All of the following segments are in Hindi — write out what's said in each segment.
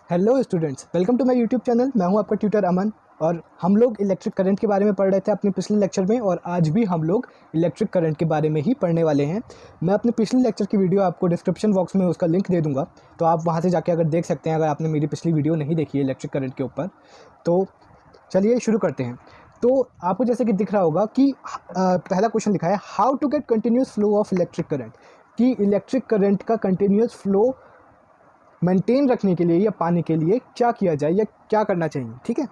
Hello students, welcome to my YouTube channel. मैं हूं आपका ट्यूटर अमन और हम लोग इलेक्ट्रिक करंट के बारे में पढ़ रहे थे अपने पिछले लेक्चर में और आज भी हम लोग इलेक्ट्रिक करंट के बारे में ही पढ़ने वाले हैं। मैं अपने पिछले लेक्चर की वीडियो आपको डिस्क्रिप्शन बॉक्स में उसका लिंक दे दूंगा, तो आप वहां से जाके अगर देख सकते हैं, अगर आपने मेरी पिछली वीडियो नहीं देखी है इलेक्ट्रिक करंट के ऊपर। तो चलिए शुरू करते हैं। तो आपको जैसे कि दिख रहा होगा कि पहला क्वेश्चन लिखा है, how to get continuous flow of electric current, कि इलेक्ट्रिक करंट का कंटिन्यूस फ्लो मेंटेन रखने के लिए या पाने के लिए क्या किया जाए या क्या करना चाहिए। ठीक है,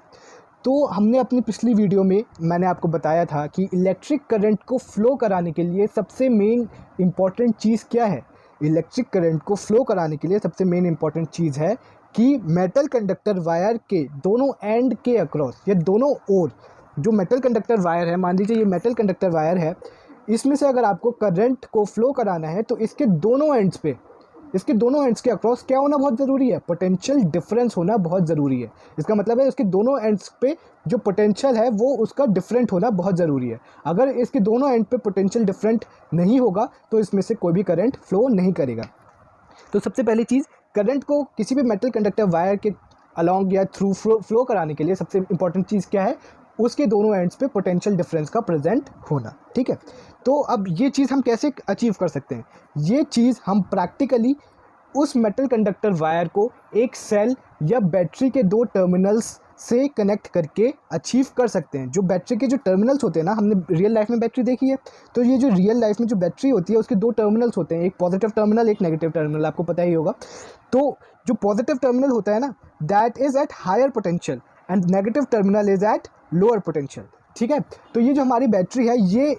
तो हमने अपनी पिछली वीडियो में मैंने आपको बताया था कि इलेक्ट्रिक करंट को फ्लो कराने के लिए सबसे मेन इम्पॉर्टेंट चीज़ क्या है। इलेक्ट्रिक करंट को फ्लो कराने के लिए सबसे मेन इम्पॉर्टेंट चीज़ है कि मेटल कंडक्टर वायर के दोनों एंड के अक्रॉस या दोनों ओर जो मेटल कंडक्टर वायर है, मान लीजिए ये मेटल कंडक्टर वायर है, इसमें से अगर आपको करंट को फ्लो कराना है तो इसके दोनों एंड्स के अक्रॉस क्या होना बहुत ज़रूरी है, पोटेंशियल डिफरेंस होना बहुत ज़रूरी है। इसका मतलब है इसके दोनों एंड्स पे जो पोटेंशियल है वो उसका डिफरेंट होना बहुत ज़रूरी है। अगर इसके दोनों एंड पे पोटेंशियल डिफरेंट नहीं होगा तो इसमें से कोई भी करंट फ्लो नहीं करेगा। तो सबसे पहली चीज़, करंट को किसी भी मेटल कंडक्टर वायर के अलॉन्ग या थ्रू फ्लो कराने के लिए सबसे इंपॉर्टेंट चीज़ क्या है, उसके दोनों एंड्स पे पोटेंशियल डिफरेंस का प्रेजेंट होना। ठीक है, तो अब ये चीज़ हम कैसे अचीव कर सकते हैं? ये चीज़ हम प्रैक्टिकली उस मेटल कंडक्टर वायर को एक सेल या बैटरी के दो टर्मिनल्स से कनेक्ट करके अचीव कर सकते हैं। जो बैटरी के जो टर्मिनल्स होते हैं ना, हमने रियल लाइफ में बैटरी देखी है, तो ये जो रियल लाइफ में जो बैटरी होती है उसके दो टर्मिनल्स होते हैं, एक पॉजिटिव टर्मिनल एक नेगेटिव टर्मिनल, आपको पता ही होगा। तो जो पॉजिटिव टर्मिनल होता है ना, that is at higher potential and negative terminal is at lower potential. ठीक है, तो ये जो हमारी बैटरी है ये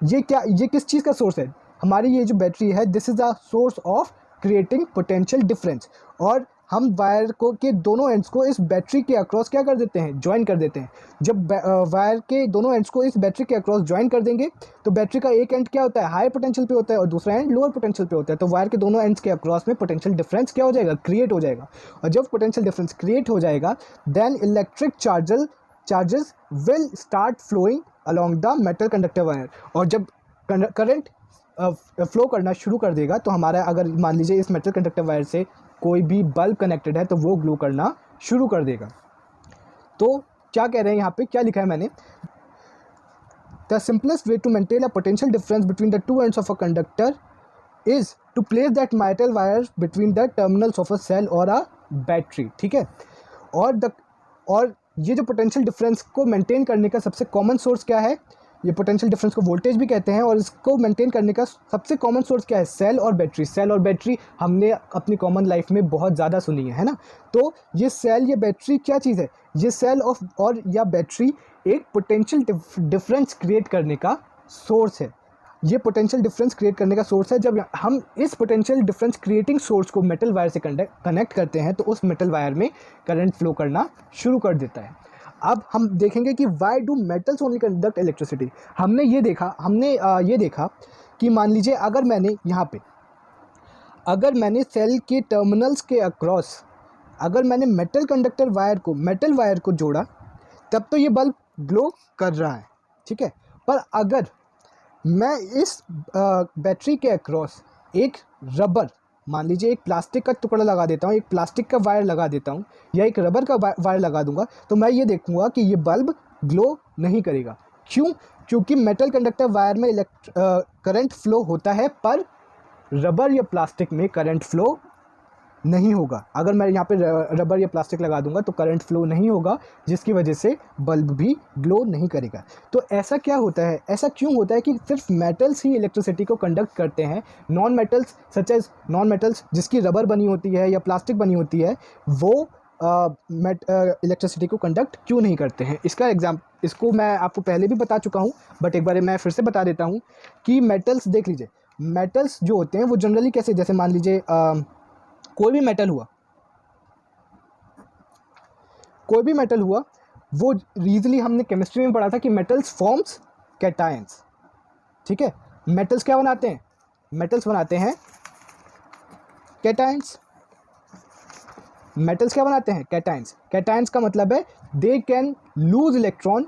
किस चीज़ का सोर्स है? हमारी ये जो बैटरी है, this is a source of creating potential difference. और हम वायर को के दोनों एंड्स को इस बैटरी के अक्रॉस क्या कर देते हैं, ज्वाइन कर देते हैं। जब वायर के दोनों एंड्स को इस बैटरी के अक्रॉस ज्वाइन कर देंगे तो बैटरी का एक एंड क्या होता है, हाई पोटेंशियल पे होता है और दूसरा एंड लोअर पोटेंशियल पे होता है। तो वायर के दोनों एंड्स के अक्रॉस में पोटेंशियल डिफरेंस क्या हो जाएगा, क्रिएट हो जाएगा। और जब पोटेंशियल डिफरेंस क्रिएट हो जाएगा then electric charges will start flowing along the metal conductor wire. और जब करंट फ्लो करना शुरू कर देगा तो हमारा, अगर मान लीजिए इस मेटल कंडक्टर वायर से कोई भी बल्ब कनेक्टेड है तो वो ग्लो करना शुरू कर देगा। तो क्या कह रहे हैं यहाँ पे, क्या लिखा है मैंने, the simplest way to maintain a potential difference between the two ends of a conductor is to place that metal wire between the terminals of a cell और अ बैटरी। ठीक है, और ये जो पोटेंशियल डिफरेंस को मेंटेन करने का सबसे कॉमन सोर्स क्या है, ये पोटेंशियल डिफरेंस को वोल्टेज भी कहते हैं, और इसको मेंटेन करने का सबसे कॉमन सोर्स क्या है, सेल और बैटरी। सेल और बैटरी हमने अपनी कॉमन लाइफ में बहुत ज़्यादा सुनी है ना। तो ये सेल या बैटरी क्या चीज़ है, ये सेल और या बैटरी एक पोटेंशियल डिफरेंस क्रिएट करने का सोर्स है। ये पोटेंशियल डिफरेंस क्रिएट करने का सोर्स है। जब हम इस पोटेंशियल डिफरेंस क्रिएटिंग सोर्स को मेटल वायर से कनेक्ट करते हैं तो उस मेटल वायर में करंट फ्लो करना शुरू कर देता है। अब हम देखेंगे कि why do metals only conduct electricity. हमने ये देखा कि मान लीजिए अगर मैंने सेल के टर्मिनल्स के अक्रॉस अगर मैंने मेटल वायर को जोड़ा तब तो ये बल्ब ग्लो कर रहा है। ठीक है, पर अगर मैं इस बैटरी के अक्रॉस एक रबर, मान लीजिए एक प्लास्टिक का टुकड़ा लगा देता हूँ, एक प्लास्टिक का वायर लगा देता हूँ या एक रबर का वायर लगा दूंगा, तो मैं ये देखूंगा कि ये बल्ब ग्लो नहीं करेगा। क्यों? क्योंकि मेटल कंडक्टर वायर में करंट फ्लो होता है पर रबर या प्लास्टिक में करंट फ्लो नहीं होगा। अगर मैं यहाँ पे रबर या प्लास्टिक लगा दूंगा तो करंट फ्लो नहीं होगा, जिसकी वजह से बल्ब भी ग्लो नहीं करेगा। तो ऐसा क्या होता है, ऐसा क्यों होता है कि सिर्फ मेटल्स ही इलेक्ट्रिसिटी को कंडक्ट करते हैं, नॉन मेटल्स जिसकी रबर बनी होती है या प्लास्टिक बनी होती है वो इलेक्ट्रिसिटी को कंडक्ट क्यों नहीं करते हैं? इसको मैं आपको पहले भी बता चुका हूँ, बट एक बार मैं फिर से बता देता हूँ कि मेटल्स, देख लीजिए, मेटल्स जो होते हैं वो जनरली कैसे, जैसे मान लीजिए कोई भी मेटल हुआ वो रीजली हमने केमिस्ट्री में पढ़ा था कि मेटल्स फॉर्म्स कैटायंस। ठीक है, मेटल्स क्या बनाते हैं, मेटल्स बनाते हैं कैटायंस। मेटल्स क्या बनाते हैं, कैटायंस। कैटायंस का मतलब है they can lose electron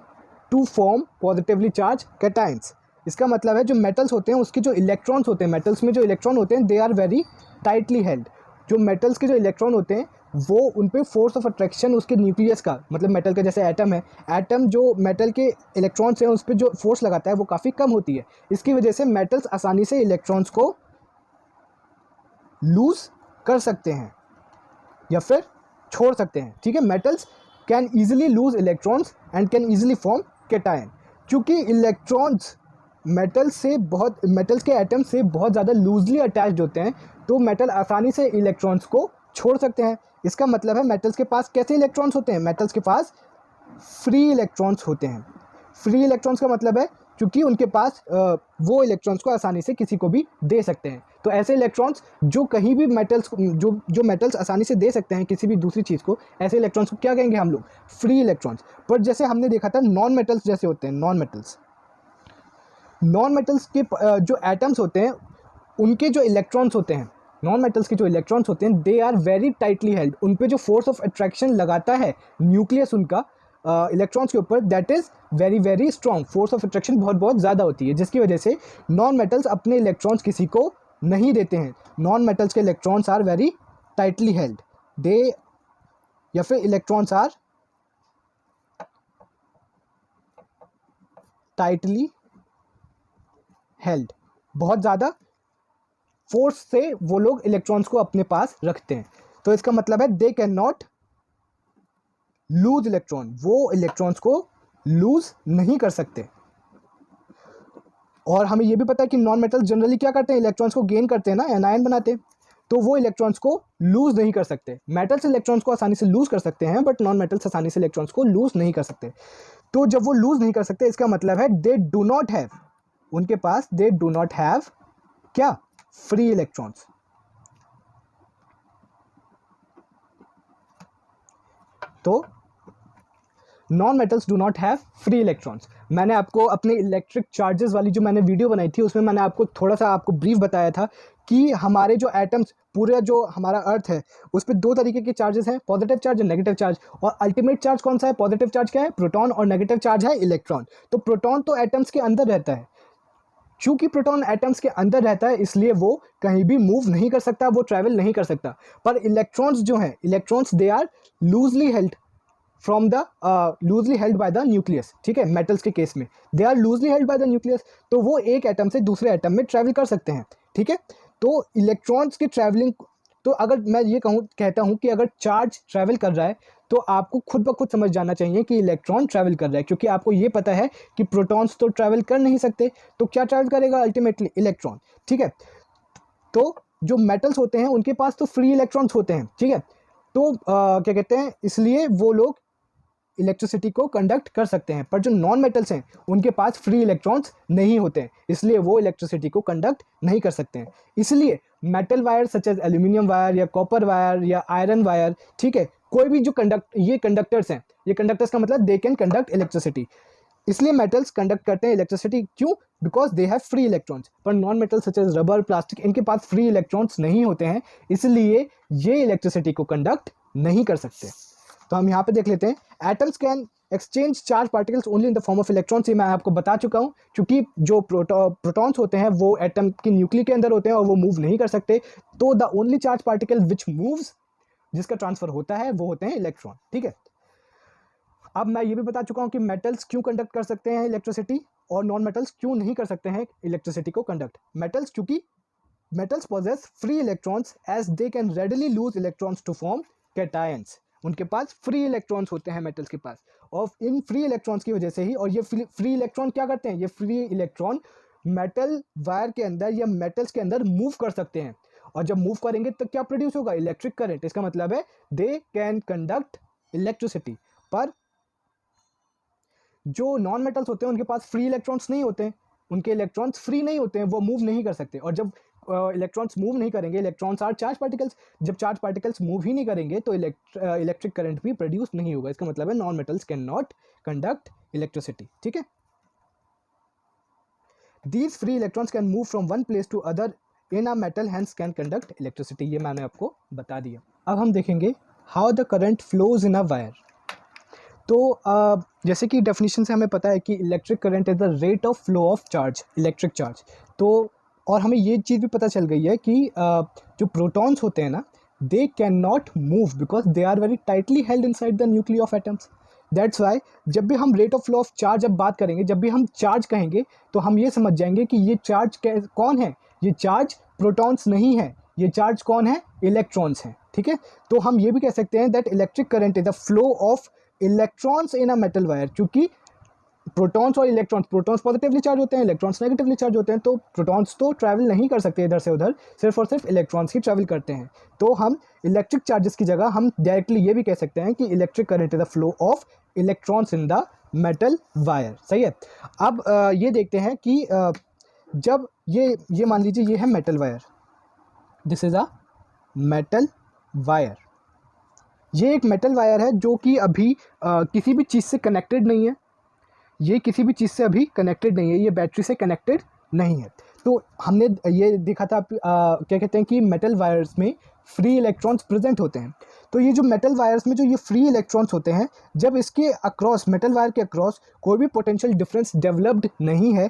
to form positively charge cations. इसका मतलब है जो मेटल्स होते हैं उसके जो इलेक्ट्रॉन्स होते हैं, मेटल्स में जो इलेक्ट्रॉन होते हैं they are very tightly held. जो मेटल्स के जो इलेक्ट्रॉन होते हैं वो उन पे फोर्स ऑफ अट्रैक्शन उसके न्यूक्लियस का, मतलब मेटल का जैसे एटम है, एटम जो मेटल के इलेक्ट्रॉन्स हैं उस पर जो फोर्स लगाता है वो काफ़ी कम होती है। इसकी वजह से मेटल्स आसानी से इलेक्ट्रॉन्स को लूज़ कर सकते हैं या फिर छोड़ सकते हैं, ठीक है। Metals can easily loose electrons and can easily form cation. क्योंकि इलेक्ट्रॉन्स मेटल्स के एटम से बहुत ज़्यादा लूजली अटैच्ड होते हैं, तो मेटल आसानी से इलेक्ट्रॉन्स को छोड़ सकते हैं। इसका मतलब है मेटल्स के पास कैसे इलेक्ट्रॉन्स होते हैं, मेटल्स के पास फ्री इलेक्ट्रॉन्स होते हैं। फ्री इलेक्ट्रॉन्स का मतलब है क्योंकि उनके पास वो इलेक्ट्रॉन्स को आसानी से किसी को भी दे सकते हैं। तो ऐसे इलेक्ट्रॉन्स जो कहीं भी मेटल्स जो मेटल्स आसानी से दे सकते हैं किसी भी दूसरी चीज़ को, ऐसे इलेक्ट्रॉन्स को क्या कहेंगे हम लोग, फ्री इलेक्ट्रॉन्स। पर जैसे हमने देखा था नॉन मेटल्स जैसे होते हैं, नॉन मेटल्स के जो एटम्स होते हैं उनके जो इलेक्ट्रॉन्स होते हैं, नॉन मेटल्स के जो इलेक्ट्रॉन्स होते हैं, they are very tightly held. उन पे जो फोर्स ऑफ अट्रैक्शन लगाता है न्यूक्लियस उनका इलेक्ट्रॉन्स के ऊपर, that is very very strong. Force of attraction बहुत बहुत ज़्यादा होती है, जिसकी वजह से नॉन मेटल्स अपने इलेक्ट्रॉन्स किसी को नहीं देते हैं। नॉन मेटल्स के electrons are very tightly held, they या फिर इलेक्ट्रॉन्स आर टाइटली हेल्ड, बहुत ज़्यादा फोर्स से वो लोग इलेक्ट्रॉन्स को अपने पास रखते हैं। तो इसका मतलब है they can not lose electron, वो इलेक्ट्रॉन्स को लूज नहीं कर सकते। और हमें यह भी पता है कि नॉन मेटल्स जनरली क्या करते हैं, इलेक्ट्रॉन्स को गेन करते हैं ना, एनायन बनाते हैं, तो वो इलेक्ट्रॉन्स को लूज नहीं कर सकते। मेटल्स इलेक्ट्रॉन्स को आसानी से लूज कर सकते हैं, बट नॉन मेटल्स आसानी से इलेक्ट्रॉन्स को लूज नहीं कर सकते। तो जब वो लूज नहीं कर सकते, इसका मतलब है दे डू नॉट हैव, उनके पास दे डू नॉट हैव क्या, फ्री इलेक्ट्रॉन्स। तो non metals do not have free electrons. मैंने आपको अपने इलेक्ट्रिक चार्जेस वाली जो मैंने वीडियो बनाई थी उसमें मैंने आपको थोड़ा सा आपको ब्रीफ बताया था कि हमारे जो एटम्स, पूरा जो हमारा अर्थ है उस पर दो तरीके के चार्जेस हैं, पॉजिटिव चार्ज और नेगेटिव चार्ज। और अल्टीमेट चार्ज कौन सा है, पॉजिटिव चार्ज क्या है, प्रोटॉन, और नेगेटिव चार्ज है इलेक्ट्रॉन। तो प्रोटॉन तो एटम्स के अंदर रहता है, चूंकि प्रोटॉन एटम्स के अंदर रहता है इसलिए वो कहीं भी मूव नहीं कर सकता, वो ट्रैवल नहीं कर सकता। पर इलेक्ट्रॉन्स जो हैं, electrons they are loosely held from the loosely held by the nucleus, ठीक है। मेटल्स के केस में they are loosely held by the nucleus, तो वो एक एटम से दूसरे एटम में ट्रैवल कर सकते हैं, ठीक है। तो इलेक्ट्रॉन्स की ट्रैवलिंग, तो अगर मैं ये कहता हूँ कि अगर चार्ज ट्रैवल कर रहा है तो आपको खुद ब खुद समझ जाना चाहिए कि इलेक्ट्रॉन ट्रैवल कर रहा है, क्योंकि आपको ये पता है कि प्रोटॉन्स तो ट्रैवल कर नहीं सकते, तो क्या ट्रैवल करेगा अल्टीमेटली, इलेक्ट्रॉन, ठीक है। तो जो मेटल्स होते हैं उनके पास तो फ्री इलेक्ट्रॉन्स होते हैं, ठीक है। तो क्या कहते हैं, इसलिए वो लोग इलेक्ट्रिसिटी को कंडक्ट कर सकते हैं। पर जो नॉन मेटल्स हैं उनके पास फ्री इलेक्ट्रॉन्स नहीं होते हैं, इसलिए वो इलेक्ट्रिसिटी को कंडक्ट नहीं कर सकते हैं। इसलिए metal wire such as aluminium wire या कॉपर वायर या आयरन वायर, ठीक है, कोई भी जो ये कंडक्टर्स हैं, ये कंडक्टर्स का मतलब दे कैन कंडक्ट इलेक्ट्रिसिटी। इसलिए मेटल्स कंडक्ट करते हैं इलेक्ट्रिसिटी, क्यों, because they have free electrons. पर non metal such as rubber, plastic, इनके पास फ्री इलेक्ट्रॉन्स नहीं होते हैं, इसलिए ये इलेक्ट्रिसिटी को कंडक्ट नहीं कर सकते। तो हम यहाँ पे देख लेते हैं, atoms can exchange charge particles only in the form of electrons. ये मैं आपको बता चुका हूँ, क्योंकि जो प्रोटॉन्स होते हैं वो एटम की न्यूक्लियस के अंदर होते हैं और वो मूव नहीं कर सकते। तो the only charge particle which moves, जिसका ट्रांसफर होता है, वो होते हैं इलेक्ट्रॉन, ठीक है। अब मैं ये भी बता चुका हूँ कि मेटल्स क्यों कंडक्ट कर सकते हैं इलेक्ट्रिसिटी और नॉन मेटल्स क्यों नहीं कर सकते हैं इलेक्ट्रिसिटी को कंडक्ट। मेटल्स, क्योंकि metals possess free electrons as they can readily lose electrons to form cations. उनके पास फ्री इलेक्ट्रॉन्स होते हैं मेटल्स के पास, और इन फ्री इलेक्ट्रॉन्स की वजह से ही, और ये फ्री इलेक्ट्रॉन क्या करते हैं, ये फ्री इलेक्ट्रॉन मेटल वायर के अंदर या मेटल्स के अंदर मूव कर सकते हैं। और जब मूव करेंगे तो क्या प्रोड्यूस होगा, इलेक्ट्रिक करंट। इसका मतलब है दे कैन कंडक्ट इलेक्ट्रिसिटी। पर जो नॉन मेटल्स होते हैं उनके पास फ्री इलेक्ट्रॉन्स नहीं होते हैं, उनके इलेक्ट्रॉन्स फ्री नहीं होते हैं, वो मूव नहीं कर सकते। और जब इलेक्ट्रॉन्स मूव नहीं करेंगे, इलेक्ट्रॉन्स आर चार्ज पार्टिकल्स, जब चार्ज पार्टिकल्स मूव ही नहीं करेंगे तो इलेक्ट्रिक करंट भी प्रोड्यूस नहीं होगा। इसका मतलब है non metals can not conduct electricity, ठीक है। These free electrons can move from one place to other in a metal, hence can conduct electricity. ये मैंने आपको बता दिया। अब हम देखेंगे how the current flows in a wire. तो जैसे कि डेफिनेशन से हमें पता है कि electric current is the rate of flow of charge, electric charge. तो और हमें ये चीज़ भी पता चल गई है कि जो प्रोटॉन्स होते हैं ना, they cannot move because they are very tightly held inside the nuclei of atoms. That's why जब भी हम rate of flow of charge अब बात करेंगे, जब भी हम चार्ज कहेंगे तो हम ये समझ जाएंगे कि ये चार्ज कौन है, ये चार्ज प्रोटॉन्स नहीं है, ये चार्ज कौन है, इलेक्ट्रॉन्स हैं, ठीक है। तो हम ये भी कह सकते हैं that electric current is the flow of electrons in a metal wire, क्योंकि प्रोटॉन्स और इलेक्ट्रॉन्स, प्रोटॉन्स पॉजिटिवली चार्ज होते हैं, इलेक्ट्रॉन्स नेगेटिवली चार्ज होते हैं, तो प्रोटॉन्स तो ट्रैवल नहीं कर सकते इधर से उधर, सिर्फ और सिर्फ इलेक्ट्रॉन्स ही ट्रैवल करते हैं। तो हम इलेक्ट्रिक चार्जेस की जगह हम डायरेक्टली ये भी कह सकते हैं कि electric current is the flow of electrons in the metal wire, सही है। अब ये देखते हैं कि जब ये मान लीजिए ये है metal wire, this is a metal wire, ये एक मेटल वायर है जो कि अभी किसी भी चीज़ से कनेक्टेड नहीं है, ये किसी भी चीज़ से अभी कनेक्टेड नहीं है, ये बैटरी से कनेक्टेड नहीं है। तो हमने ये देखा था क्या कहते हैं कि मेटल वायर्स में फ्री इलेक्ट्रॉन्स प्रेजेंट होते हैं। तो ये जो मेटल वायर्स में जो ये फ्री इलेक्ट्रॉन्स होते हैं, जब इसके अक्रॉस, मेटल वायर के अक्रॉस कोई भी पोटेंशियल डिफरेंस डेवलप्ड नहीं है,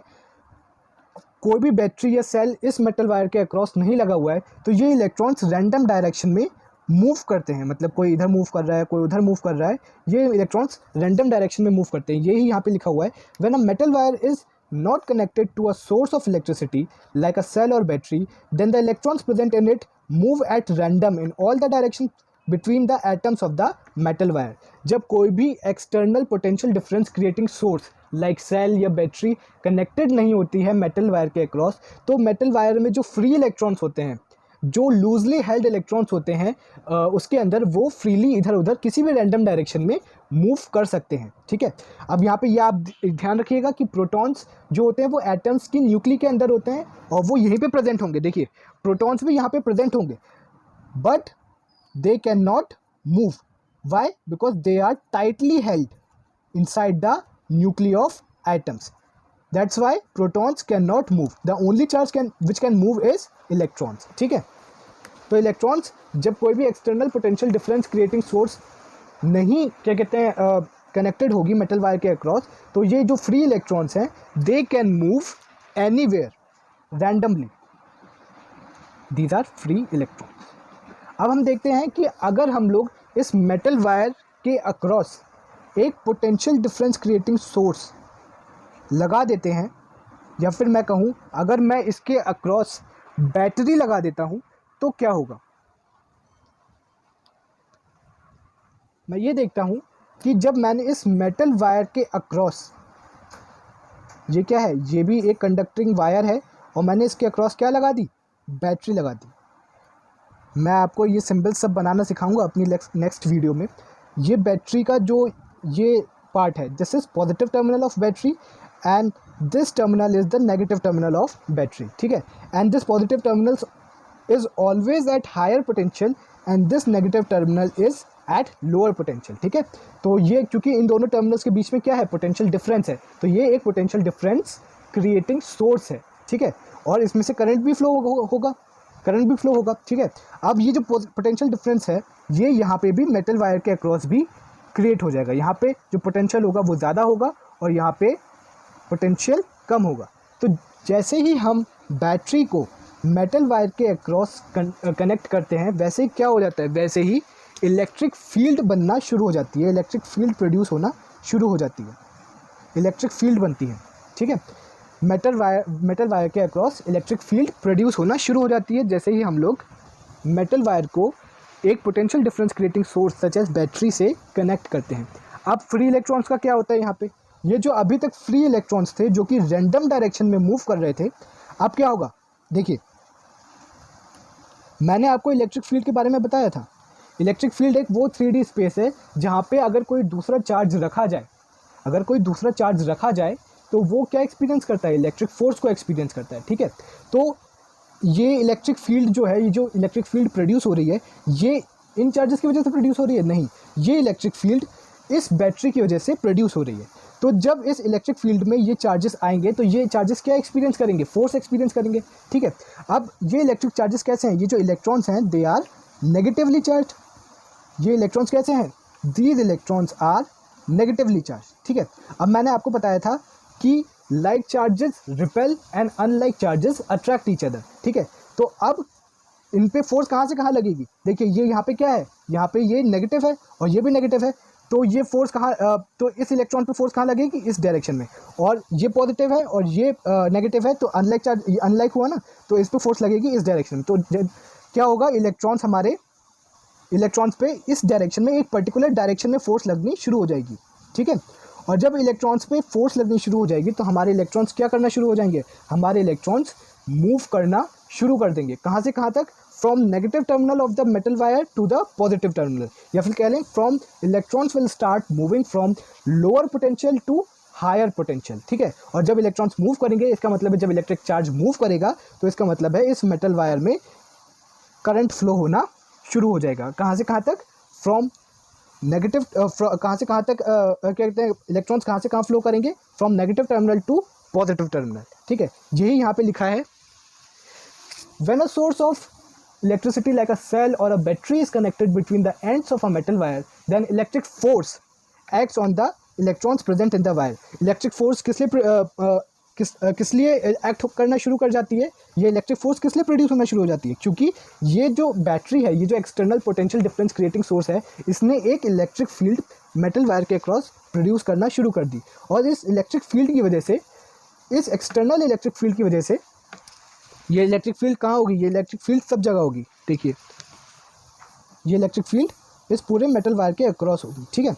कोई भी बैटरी या सेल इस मेटल वायर के अक्रॉस नहीं लगा हुआ है, तो ये इलेक्ट्रॉन्स रैंडम डायरेक्शन में मूव करते हैं। मतलब कोई इधर मूव कर रहा है, कोई उधर मूव कर रहा है, ये इलेक्ट्रॉन्स रैंडम डायरेक्शन में मूव करते हैं। यही यहाँ पे लिखा हुआ है, when a metal wire is not connected to a source of electricity like a cell or battery, then the electrons present in it move at random in all the directions between the atoms of the metal wire. जब कोई भी external potential difference creating source like cell या battery connected नहीं होती है metal wire के across, तो metal wire में जो free electrons होते हैं, जो लूजली हेल्ड इलेक्ट्रॉन्स होते हैं, उसके अंदर वो फ्रीली इधर उधर किसी भी रैंडम डायरेक्शन में मूव कर सकते हैं, ठीक है। अब यहाँ पे ये आप ध्यान रखिएगा कि प्रोटॉन्स जो होते हैं वो एटम्स की न्यूक्ली के अंदर होते हैं और वो यहीं पे प्रेजेंट होंगे। देखिए प्रोटॉन्स भी यहाँ पे प्रेजेंट होंगे, but they can not move. Why? Because they are tightly held inside the nuclei of atoms. That's why protons cannot move. The only charge which can move is electrons, ठीक है। तो इलेक्ट्रॉन्स जब कोई भी external potential difference creating source नहीं क्या कहते हैं कनेक्टेड होगी मेटल वायर के अक्रॉस, तो ये जो फ्री इलेक्ट्रॉन्स हैं they can move anywhere randomly, these are free electrons. अब हम देखते हैं कि अगर हम लोग इस मेटल वायर के अक्रॉस एक पोटेंशियल डिफरेंस क्रिएटिंग सोर्स लगा देते हैं, या फिर मैं कहूँ अगर मैं इसके अक्रॉस बैटरी लगा देता हूँ तो क्या होगा। मैं ये देखता हूँ कि जब मैंने इस मेटल वायर के अक्रॉस, ये क्या है, ये भी एक कंडक्टिंग वायर है, और मैंने इसके अक्रॉस क्या लगा दी, बैटरी लगा दी। मैं आपको ये सिंबल सब बनाना सिखाऊंगा अपनी नेक्स्ट वीडियो में। ये बैटरी का जो ये पार्ट है, this is positive terminal of battery and this terminal is the negative terminal of battery, ठीक है। And this positive terminal is always at higher potential and this negative terminal is at lower potential, ठीक है। तो ये क्योंकि इन दोनों टर्मिनल्स के बीच में क्या है, पोटेंशियल डिफरेंस है, तो ये एक पोटेंशियल डिफरेंस क्रिएटिंग सोर्स है, ठीक है। और इसमें से करंट भी फ्लो होगा, करंट भी फ्लो होगा, ठीक है। अब ये जो पोटेंशियल डिफरेंस है ये यहाँ पे भी मेटल वायर के अक्रॉस भी क्रिएट हो जाएगा। यहाँ पे जो पोटेंशियल होगा वो ज़्यादा होगा और यहाँ पे पोटेंशियल कम होगा। तो जैसे ही हम बैटरी को मेटल वायर के अक्रॉस कनेक्ट करते हैं, वैसे ही क्या हो जाता है, वैसे ही इलेक्ट्रिक फील्ड बनना शुरू हो जाती है, इलेक्ट्रिक फील्ड प्रोड्यूस होना शुरू हो जाती है, इलेक्ट्रिक फील्ड बनती है, ठीक है। मेटल वायर के अक्रॉस इलेक्ट्रिक फील्ड प्रोड्यूस होना शुरू हो जाती है जैसे ही हम लोग मेटल वायर को एक potential difference creating source such as battery से कनेक्ट करते हैं। अब फ्री इलेक्ट्रॉन्स का क्या होता है यहाँ पे, ये जो अभी तक फ्री इलेक्ट्रॉन्स थे जो कि रैंडम डायरेक्शन में मूव कर रहे थे, अब क्या होगा, देखिए मैंने आपको इलेक्ट्रिक फील्ड के बारे में बताया था। इलेक्ट्रिक फील्ड एक वो 3D स्पेस है जहाँ पे अगर कोई दूसरा चार्ज रखा जाए, अगर कोई दूसरा चार्ज रखा जाए तो वो क्या एक्सपीरियंस करता है, इलेक्ट्रिक फोर्स को एक्सपीरियंस करता है, ठीक है। तो ये इलेक्ट्रिक फील्ड जो है, ये जो इलेक्ट्रिक फील्ड प्रोड्यूस हो रही है, ये इन चार्जेस की वजह से प्रोड्यूस हो रही है, नहीं, ये इलेक्ट्रिक फील्ड इस बैटरी की वजह से प्रोड्यूस हो रही है। तो जब इस इलेक्ट्रिक फील्ड में ये चार्जेस आएंगे तो ये चार्जेस क्या एक्सपीरियंस करेंगे, फोर्स एक्सपीरियंस करेंगे, ठीक है। अब ये इलेक्ट्रिक चार्जेस कैसे हैं, ये जो इलेक्ट्रॉन्स हैं दे आर नेगेटिवली चार्ज। ये इलेक्ट्रॉन्स कैसे हैं, these electrons are negatively charge, ठीक है। अब मैंने आपको बताया था कि like charges repel and unlike charges attract each other, ठीक है। तो अब इन पे फोर्स कहाँ से कहाँ लगेगी, देखिए ये यहाँ पे क्या है, यहाँ पे ये नेगेटिव है और ये भी नेगेटिव है, तो ये फोर्स कहाँ तो इस इलेक्ट्रॉन पे फोर्स कहाँ लगेगी, इस डायरेक्शन में, और ये पॉजिटिव है और ये नेगेटिव है, तो अनलाइक चार्ज अनलाइक हुआ ना, तो इस पे फोर्स लगेगी इस डायरेक्शन में। तो क्या होगा, इलेक्ट्रॉन्स पे इस डायरेक्शन में एक पर्टिकुलर डायरेक्शन में फोर्स लगनी शुरू हो जाएगी, ठीक है। और जब इलेक्ट्रॉन्स पे फोर्स लगनी शुरू हो जाएगी तो हमारे इलेक्ट्रॉन्स क्या करना शुरू हो जाएंगे, हमारे इलेक्ट्रॉन्स मूव करना शुरू कर देंगे। कहाँ से कहाँ तक, from negative terminal of the metal wire to the positive terminal, या फिर कह लें from electrons will start moving from lower potential to higher potential, ठीक है। और जब इलेक्ट्रॉन्स मूव करेंगे, इसका मतलब है जब इलेक्ट्रिक चार्ज मूव करेगा तो इसका मतलब है इस मेटल वायर में करंट फ्लो होना शुरू हो जाएगा। कहाँ से कहाँ तक, फ्रॉम नेगेटिव कहाँ से कहाँ तक क्या कहते हैं, इलेक्ट्रॉन्स कहाँ से कहाँ फ्लो करेंगे, from negative terminal to positive terminal, ठीक है। यही यहाँ पे लिखा है, when a source of electricity like a cell और a battery is connected between the ends of a metal wire, then electric force acts on the electrons present in the wire. Electric force किस लिए एक्ट करना शुरू कर जाती है, ये इलेक्ट्रिक फोर्स किस लिए प्रोड्यूस होना शुरू हो जाती है, क्योंकि ये जो बैटरी है, ये जो external potential difference creating source है, इसने एक इलेक्ट्रिक फील्ड मेटल वायर के अक्रॉस प्रोड्यूस करना शुरू कर दी। और इस इलेक्ट्रिक फील्ड की वजह से, इस एक्सटर्नल इलेक्ट्रिक फील्ड की वजह से, ये इलेक्ट्रिक फील्ड कहाँ होगी, ये इलेक्ट्रिक फील्ड सब जगह होगी, देखिए ये इलेक्ट्रिक फील्ड इस पूरे मेटल वायर के अक्रॉस होगी, ठीक है।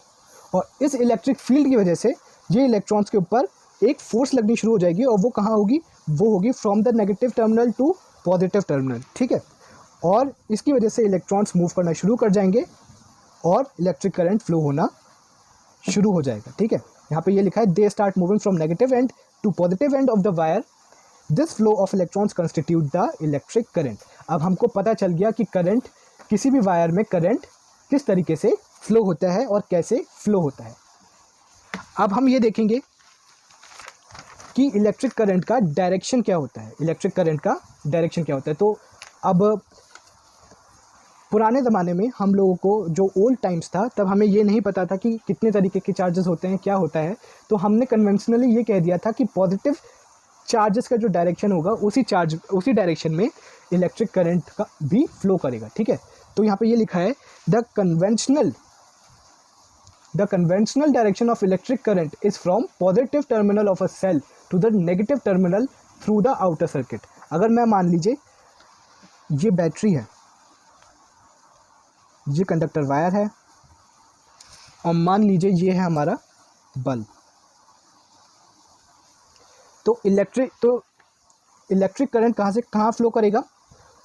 और इस इलेक्ट्रिक फील्ड की वजह से ये इलेक्ट्रॉन्स के ऊपर एक फोर्स लगनी शुरू हो जाएगी, और वो कहाँ होगी, वो होगी from the negative terminal to positive terminal, ठीक है। और इसकी वजह से इलेक्ट्रॉन्स मूव करना शुरू कर जाएंगे और इलेक्ट्रिक करंट फ्लो होना शुरू हो जाएगा, ठीक है। यहाँ पे ये लिखा है, they start moving from negative end to positive end of the wire, this flow of electrons constitute the electric current. अब हमको पता चल गया कि करंट, किसी भी वायर में करंट किस तरीके से फ्लो होता है और कैसे फ्लो होता है। अब हम ये देखेंगे कि इलेक्ट्रिक करंट का डायरेक्शन क्या होता है, इलेक्ट्रिक करंट का डायरेक्शन क्या होता है। तो अब पुराने ज़माने में हम लोगों को, जो ओल्ड टाइम्स था, तब हमें ये नहीं पता था कि कितने तरीके के चार्जेस होते हैं, क्या होता है। तो हमने कन्वेंशनली ये कह दिया था कि पॉजिटिव चार्जेस का जो डायरेक्शन होगा, उसी डायरेक्शन में इलेक्ट्रिक करंट का भी फ्लो करेगा, ठीक है। तो यहाँ पे ये लिखा है, the conventional direction of electric current is from positive terminal of a cell to the negative terminal through the outer circuit। अगर मैं मान लीजिए ये बैटरी है, ये कंडक्टर वायर है, और मान लीजिए ये है हमारा बल्ब, तो इलेक्ट्रिक करंट कहाँ से कहाँ फ्लो करेगा,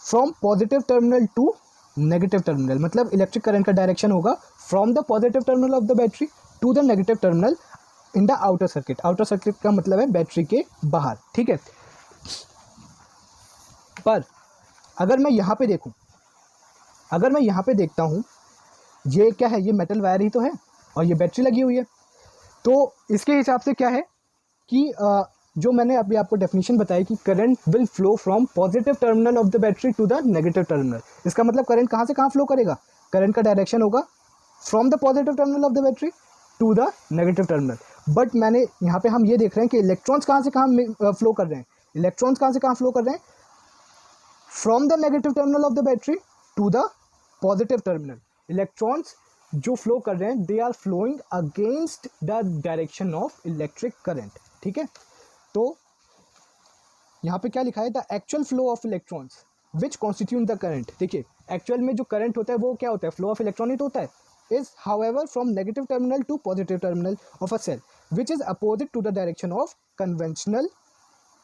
from positive terminal to negative terminal. मतलब इलेक्ट्रिक करंट का डायरेक्शन होगा from the positive terminal of the battery to the negative terminal in the outer circuit. Outer circuit का मतलब है बैटरी के बाहर, ठीक है। पर अगर मैं यहाँ पे देखूँ, अगर मैं यहाँ पे देखता हूँ, ये क्या है, ये मेटल वायर ही तो है और ये बैटरी लगी हुई है। तो इसके हिसाब से क्या है कि जो मैंने अभी आपको डेफिनेशन बताई कि current will flow from positive terminal of the battery to the negative terminal. इसका मतलब करंट कहाँ से कहाँ फ्लो करेगा, करंट का डायरेक्शन होगा from the positive terminal of the battery to the negative terminal. But मैंने यहाँ पे हम ये देख रहे हैं कि इलेक्ट्रॉन्स कहाँ से कहाँ फ्लो कर रहे हैं, इलेक्ट्रॉन्स कहाँ से कहाँ फ्लो कर रहे हैं, from the negative terminal of the battery to the positive terminal. Electrons जो फ्लो कर रहे हैं, they are flowing against the direction of electric current, ठीक है। तो यहाँ पे क्या लिखा है, the actual flow of electrons which constitute the current. देखिए एक्चुअल में जो करंट होता है वो क्या होता है, फ्लो ऑफ इलेक्ट्रॉन ही तो होता है। Is however from negative terminal to positive terminal of a cell which is opposite to the direction of conventional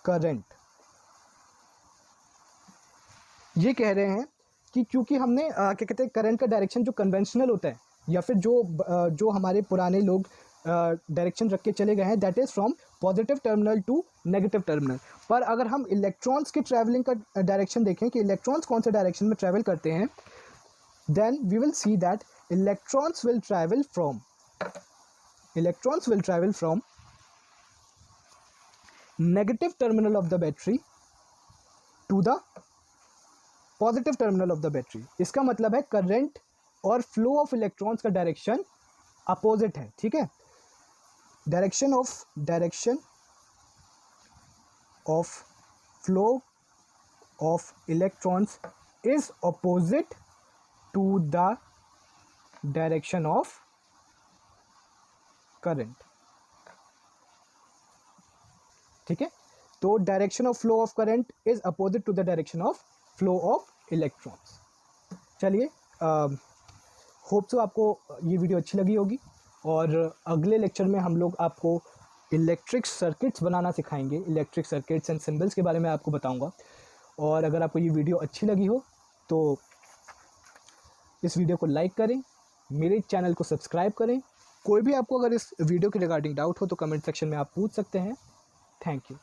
current. ये कह रहे हैं कि क्योंकि हमने क्या कहते हैं, करंट का डायरेक्शन जो कन्वेंशनल होता है, या फिर जो हमारे पुराने लोग डायरेक्शन रख के चले गए हैं, that is from positive terminal to negative terminal. पर अगर हम इलेक्ट्रॉन्स के ट्रैवलिंग का डायरेक्शन देखें कि इलेक्ट्रॉन्स कौन से डायरेक्शन में ट्रैवल करते हैं, then we will see that electrons will travel from negative terminal of the battery to the positive terminal of the battery. इसका मतलब है करंट और फ्लो ऑफ इलेक्ट्रॉन्स का डायरेक्शन अपोजिट है, ठीक है। Direction of flow of electrons is opposite to the direction of current. ठीक है, तो direction of flow of current is opposite to the direction of flow of electrons. चलिए, होप सो आपको ये वीडियो अच्छी लगी होगी, और अगले लेक्चर में हम लोग आपको इलेक्ट्रिक सर्किट्स बनाना सिखाएंगे। इलेक्ट्रिक सर्किट्स एंड सिंबल्स के बारे में आपको बताऊंगा। और अगर आपको ये वीडियो अच्छी लगी हो तो इस वीडियो को लाइक करें, मेरे चैनल को सब्सक्राइब करें। कोई भी आपको अगर इस वीडियो के रिगार्डिंग डाउट हो तो कमेंट सेक्शन में आप पूछ सकते हैं। Thank you.